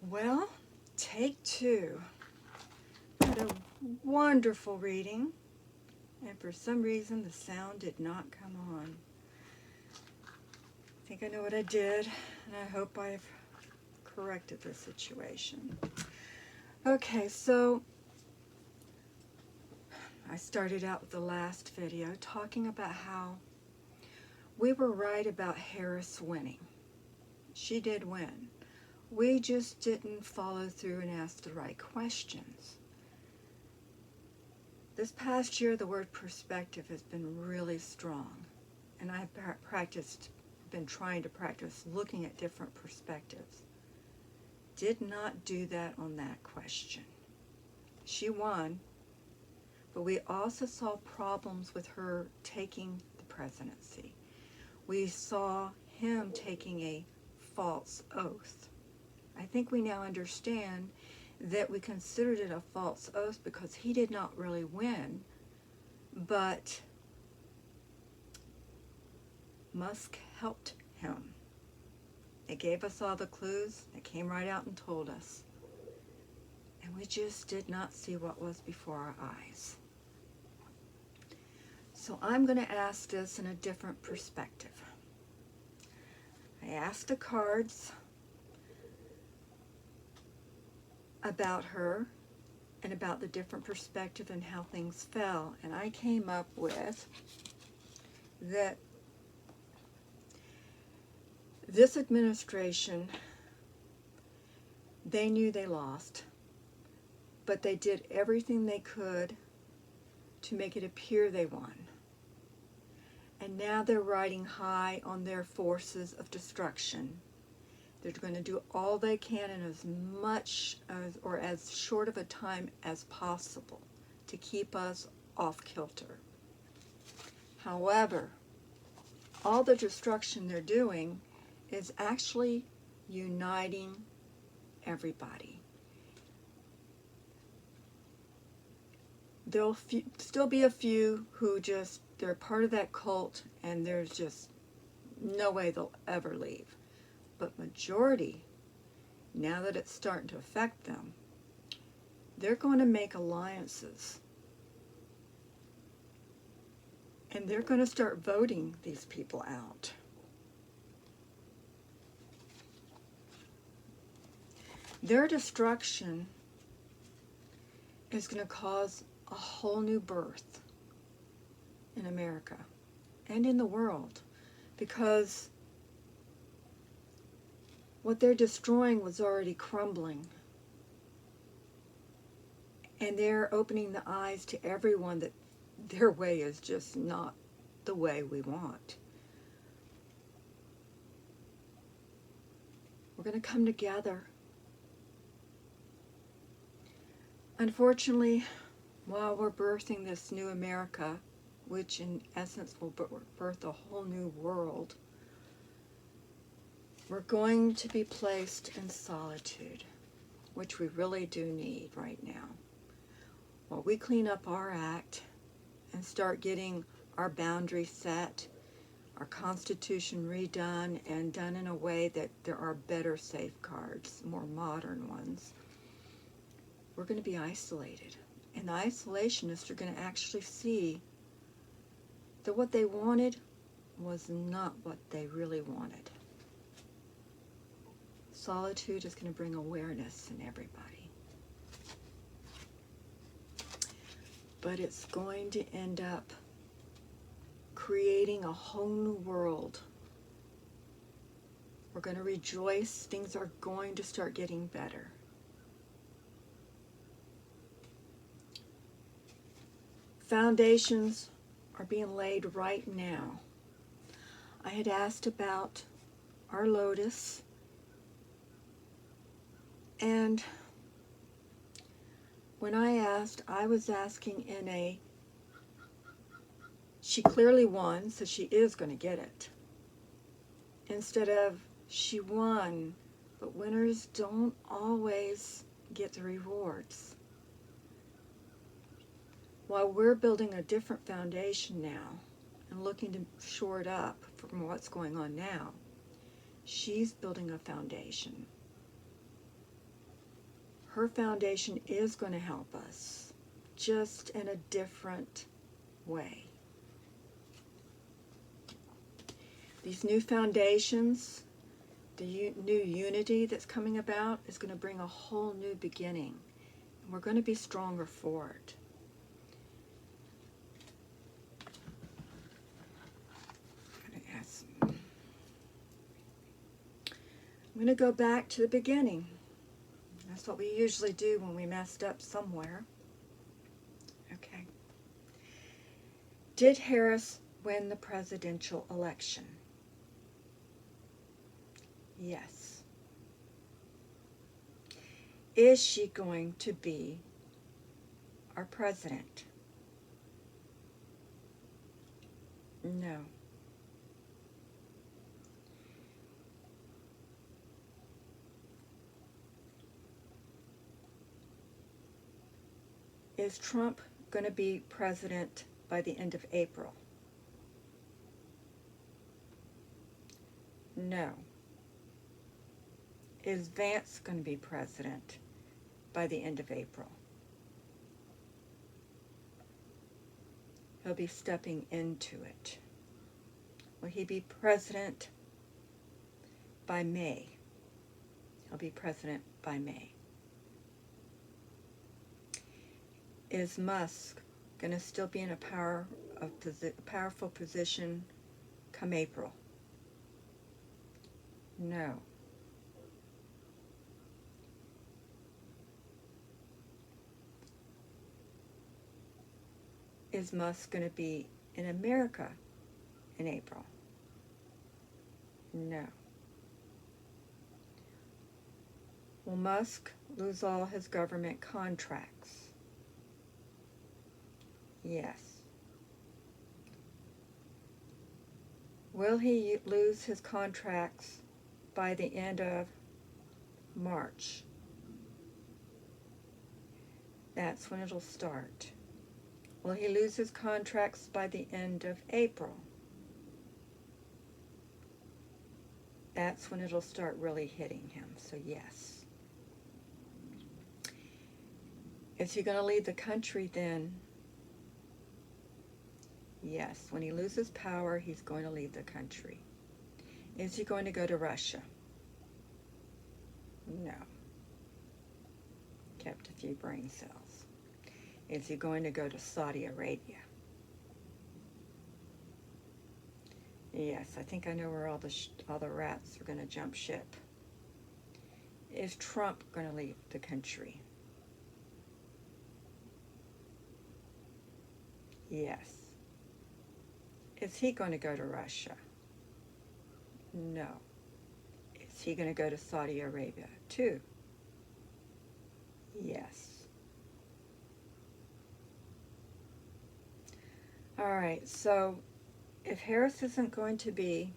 Well, take two. Had a wonderful reading, and for some reason the sound did not come on. I think I know what I did, and I hope I've corrected the situation. Okay, so I started out with the last video talking about how we were right about Harris winning. She did win. We just didn't follow through and ask the right questions. This past year, the word perspective has been really strong, and I've been trying to practice looking at different perspectives. Did not do that on that question. She won, but we also saw problems with her taking the presidency. We saw him taking a false oath. I think we now understand that we considered it a false oath because he did not really win, but Musk helped him. It gave us all the clues. It came right out and told us. And we just did not see what was before our eyes. So I'm going to ask this in a different perspective. I asked the cards about her and about the different perspective and how things fell. And I came up with that this administration, they knew they lost, but they did everything they could to make it appear they won. And now they're riding high on their forces of destruction. They're going to do all they can in as much or as short of a time as possible to keep us off kilter. However, all the destruction they're doing is actually uniting everybody. There'll still be a few who they're part of that cult and there's just no way they'll ever leave. But majority, now that it's starting to affect them, they're going to make alliances. And they're going to start voting these people out. Their destruction is going to cause a whole new birth in America and in the world, because what they're destroying was already crumbling. And they're opening the eyes to everyone that their way is just not the way we want. We're going to come together. Unfortunately, while we're birthing this new America, which in essence will birth a whole new world, we're going to be placed in solitude, which we really do need right now. While we clean up our act and start getting our boundaries set, our Constitution redone, and done in a way that there are better safeguards, more modern ones, we're going to be isolated. And the isolationists are going to actually see that what they wanted was not what they really wanted. Solitude is going to bring awareness in everybody. But it's going to end up creating a whole new world. We're going to rejoice. Things are going to start getting better. Foundations are being laid right now. I had asked about our Lotus, and when I asked, I was asking she clearly won, so she is going to get it. Instead of, she won, but winners don't always get the rewards. While we're building a different foundation now and looking to shore it up from what's going on now, she's building a foundation her foundation is going to help us, just in a different way. These new foundations, the new unity that's coming about, is going to bring a whole new beginning. And we're going to be stronger for it. I'm going to go back to the beginning. That's what we usually do when we messed up somewhere. Okay. Did Harris win the presidential election? Yes. Is she going to be our president? No. Is Trump going to be president by the end of April? No. Is Vance going to be president by the end of April? He'll be stepping into it. Will he be president by May? He'll be president by May. Is Musk going to still be in a powerful position come April? No. Is Musk going to be in America in April? No. Will Musk lose all his government contracts? Yes. Will he lose his contracts by the end of March? That's when it'll start. Will he lose his contracts by the end of April? That's when it'll start really hitting him, so yes. Is he going to leave the country then? Yes, when he loses power, he's going to leave the country. Is he going to go to Russia? No. Kept a few brain cells. Is he going to go to Saudi Arabia? Yes, I think I know where all the rats are going to jump ship. Is Trump going to leave the country? Yes. Is he going to go to Russia? No. Is he going to go to Saudi Arabia too? Yes. All right, so if Harris isn't going to be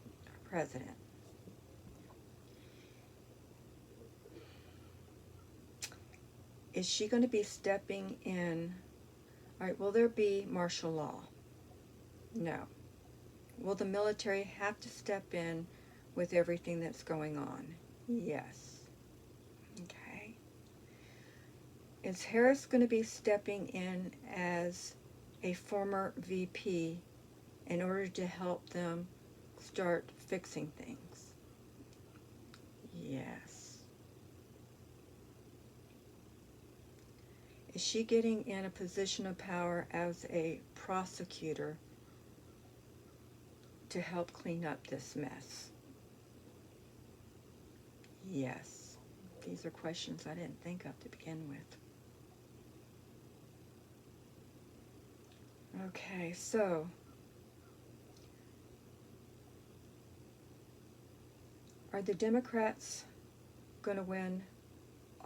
president, is she going to be stepping in? All right, will there be martial law? No. Will the military have to step in with everything that's going on? Yes. Okay. Is Harris going to be stepping in as a former VP in order to help them start fixing things? Yes. Is she getting in a position of power as a prosecutor to help clean up this mess? Yes. These are questions I didn't think of to begin with. Okay, so are the Democrats going to win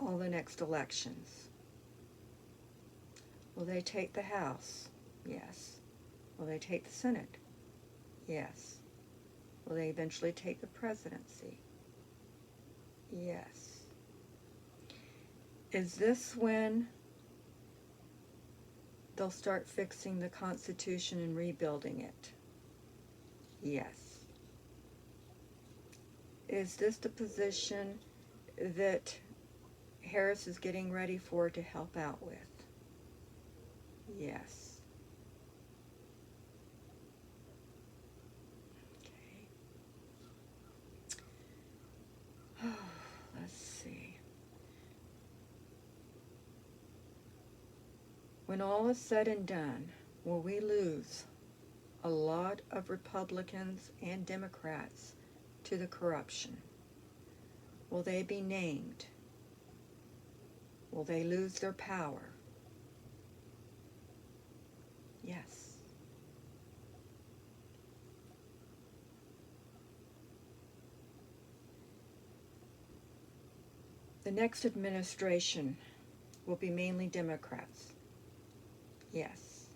all the next elections? Will they take the House? Yes. Will they take the Senate? Yes. Will they eventually take the presidency? Yes. Is this when they'll start fixing the Constitution and rebuilding it? Yes. Is this the position that Harris is getting ready for to help out with. Yes. Okay. Let's see. When all is said and done, will we lose a lot of Republicans and Democrats to the corruption? Will they be named? Will they lose their power? Yes. The next administration will be mainly Democrats. Yes.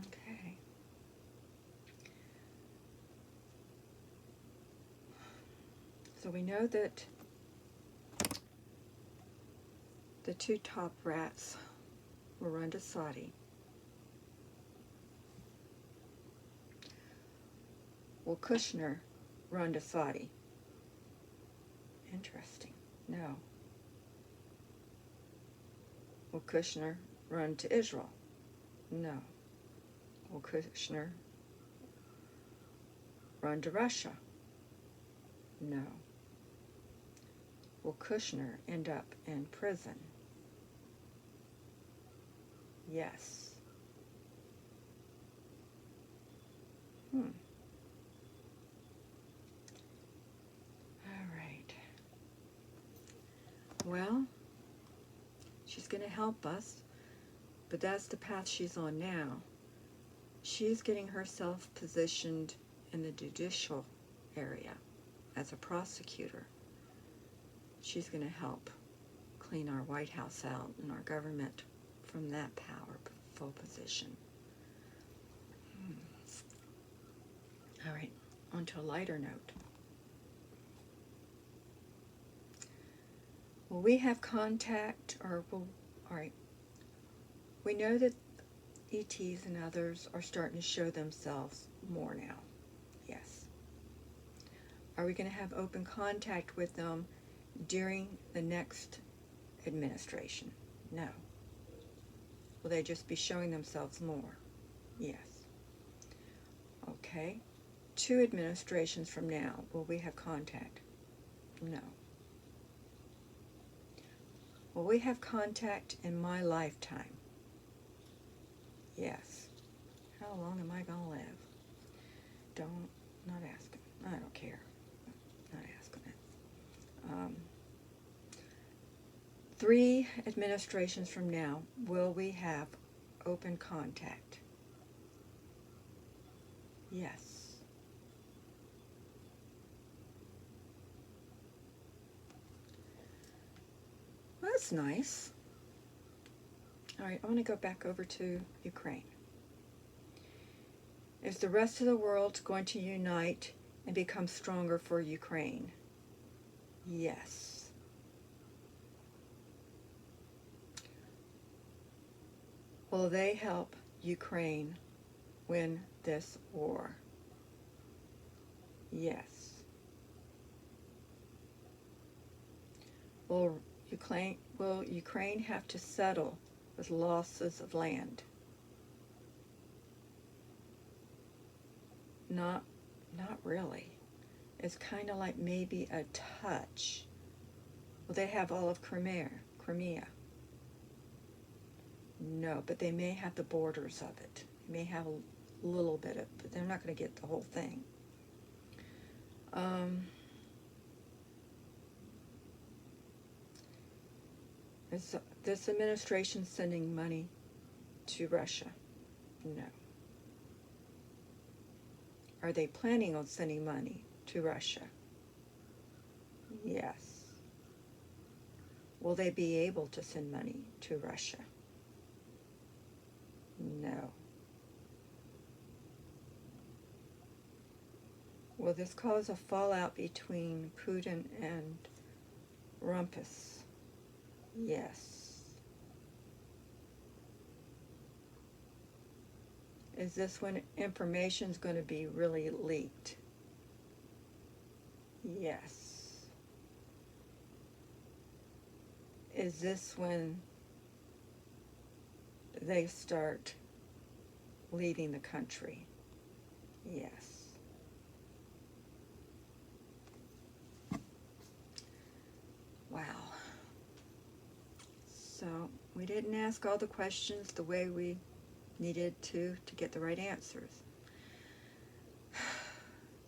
Okay. So we know that the two top rats will run to Saudi. Will Kushner run to Saudi? Interesting. No. Will Kushner run to Israel? No. Will Kushner run to Russia? No. Will Kushner end up in prison? Yes. All right. Well, she's going to help us, but that's the path she's on now. She's getting herself positioned in the judicial area as a prosecutor. She's going to help clean our White House out and our government from that powerful position. All right, on to a lighter note. Will we have contact, or will, all right, we know that ETs and others are starting to show themselves more now. Yes. Are we going to have open contact with them during the next administration? No. Will they just be showing themselves more? Yes. Okay. 2 administrations from now, will we have contact? No. Will we have contact in my lifetime? Yes. How long am I going to live? Not asking. I don't care. Not asking it. 3 administrations from now, will we have open contact? Yes. Well, that's nice. All right, I want to go back over to Ukraine. Is the rest of the world going to unite and become stronger for Ukraine? Yes. Will they help Ukraine win this war? Yes. Will Ukraine have to settle with losses of land? Not really. It's kind of like maybe a touch. Will they have all of Crimea? No, but they may have the borders of it. They may have a little bit of it, but they're not going to get the whole thing. Is this administration sending money to Russia? No. Are they planning on sending money to Russia? Yes. Will they be able to send money to Russia? No. Will this cause a fallout between Putin and Rumpus? Yes. Is this when information's going to be really leaked? Yes. Is this when they start leaving the country? Yes. Wow. So we didn't ask all the questions the way we needed to get the right answers.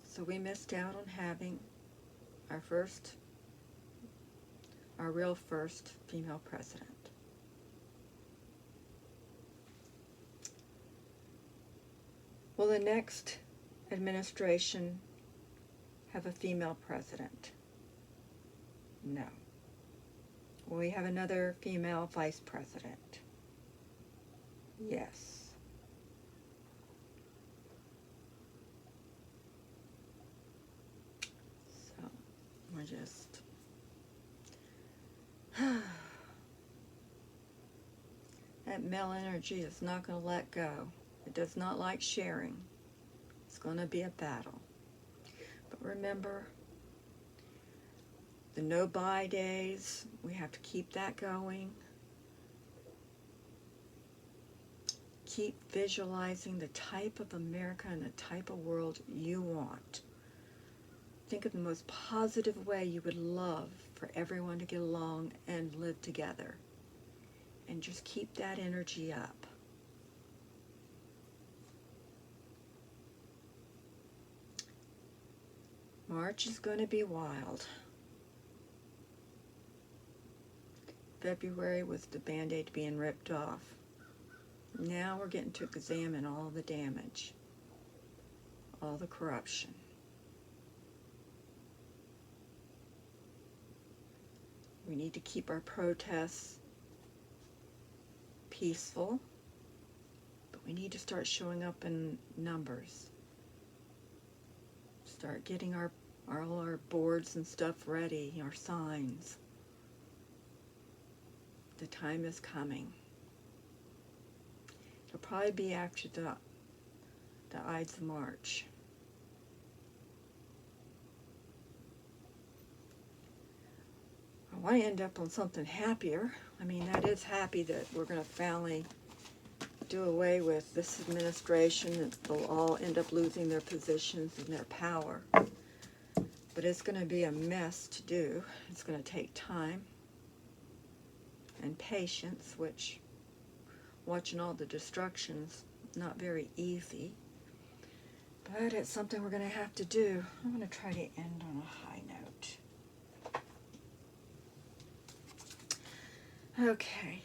So we missed out on having our real first female president. Will the next administration have a female president? No. Will we have another female vice president? Yes. So we're just that male energy is not going to let go. It does not like sharing. It's going to be a battle. But remember, the no-buy days, we have to keep that going. Keep visualizing the type of America and the type of world you want. Think of the most positive way you would love for everyone to get along and live together. And just keep that energy up. March is going to be wild. February was the Band-Aid being ripped off. Now we're getting to examine all the damage, all the corruption. We need to keep our protests peaceful, but we need to start showing up in numbers. Start getting all our boards and stuff ready, our signs. The time is coming. It'll probably be after the Ides of March. I want to end up on something happier. I mean, that is happy that we're going to finally do away with this administration, and they'll all end up losing their positions and their power. But it's going to be a mess to do. It's going to take time and patience, which watching all the destruction's not very easy. But it's something we're going to have to do. I'm going to try to end on a high note. Okay.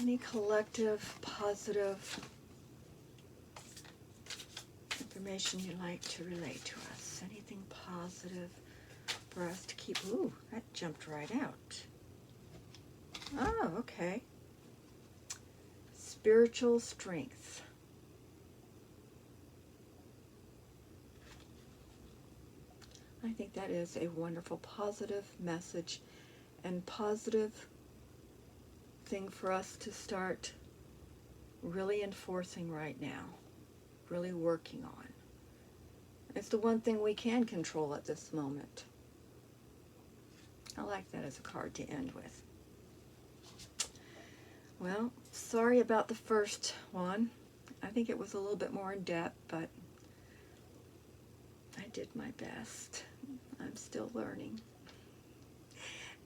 Any collective, positive information you'd like to relate to us? Anything positive for us to keep? Ooh, that jumped right out. Oh, okay. Spiritual strength. I think that is a wonderful, positive message and positive thing for us to start really enforcing right now, really working on. It's the one thing we can control at this moment. I like that as a card to end with. Well, sorry about the first one. I think it was a little bit more in depth, but I did my best. I'm still learning.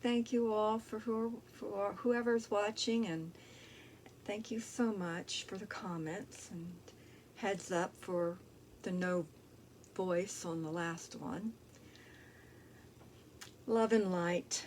Thank you all for whoever's watching, and thank you so much for the comments, and heads up for the no voice on the last one. Love and light.